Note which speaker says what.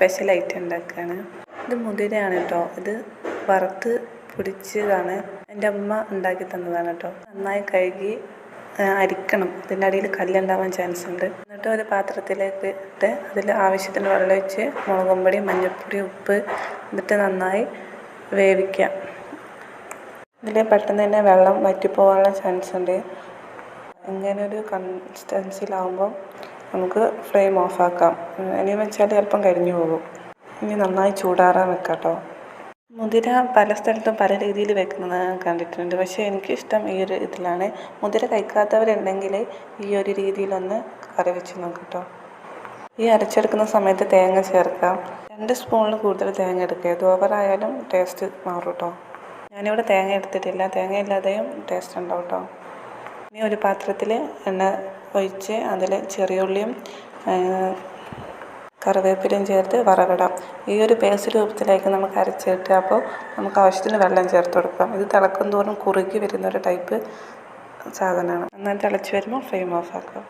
Speaker 1: Special item ഉണ്ടാക്കുകയാണ്. ഇത് മുതിരയാണ് കേട്ടോ. ഇത് വറുത്ത് പൊടിച്ചതാണ്. എൻ്റെ അമ്മ ഉണ്ടാക്കി തന്നതാണ് കേട്ടോ. നന്നായി കഴുകി അരിക്കണം. ഇതിൻ്റെ അടിയിൽ കല്ലുണ്ടാവാൻ ചാൻസ് ഉണ്ട്. എന്നിട്ട് ഒരു പാത്രത്തിലേക്ക് ഇട്ട് അതിൽ ആവശ്യത്തിന് വെള്ളം ഒഴിച്ച് മുളകും പൊടി, മഞ്ഞൾപ്പൊടി, ഉപ്പ് എന്നിട്ട് നന്നായി വേവിക്കാം. ഇതിൽ പെട്ടെന്ന് തന്നെ വെള്ളം വറ്റിപ്പോകാനുള്ള ചാൻസ് ഉണ്ട്. ഇങ്ങനൊരു കൺസിസ്റ്റൻസിയിലാവുമ്പോൾ നമുക്ക് ഫ്ലെയിം ഓഫാക്കാം. ഇനി വെച്ചാൽ ചിലപ്പം കരിഞ്ഞു പോകും. ഇനി നന്നായി ചൂടാറാൻ വെക്കാം കേട്ടോ. മുതിര പല സ്ഥലത്തും പല രീതിയിൽ വെക്കുന്നത് ഞാൻ കണ്ടിട്ടുണ്ട്. പക്ഷേ എനിക്കിഷ്ടം ഈ ഒരു ഇതിലാണ്. മുതിര കഴിക്കാത്തവരുണ്ടെങ്കിൽ ഈ ഒരു രീതിയിലൊന്ന് കറി വെച്ച് നോക്കാം കേട്ടോ. ഈ അരച്ചെടുക്കുന്ന സമയത്ത് തേങ്ങ ചേർക്കാം. 2 സ്പൂണിൽ കൂടുതൽ തേങ്ങ എടുക്കുക. ഇത് ഓവറായാലും ടേസ്റ്റ് മാറും കേട്ടോ. ഞാനിവിടെ തേങ്ങ എടുത്തിട്ടില്ല. തേങ്ങ ഇല്ലാതെയും ടേസ്റ്റ് ഉണ്ടാവും കേട്ടോ. ഇനി ഒരു പാത്രത്തിൽ എണ്ണ ഒഴിച്ച് അതിൽ ചെറിയ ഉള്ളിയും കറിവേപ്പിലയും ചേർത്ത് വറവിടാം. ഈ ഒരു പേസ്റ്റ് രൂപത്തിലേക്ക് നമുക്ക് അരച്ചിട്ട് അപ്പോൾ നമുക്ക് ആവശ്യത്തിന് വെള്ളം ചേർത്ത് കൊടുക്കാം. ഇത് തിളക്കും തോറും കുറുകി വരുന്നൊരു ടൈപ്പ് സാധനമാണ്. നന്നായി തിളച്ച് വരുമ്പോൾ ഫ്ലെയിം ഓഫാക്കാം.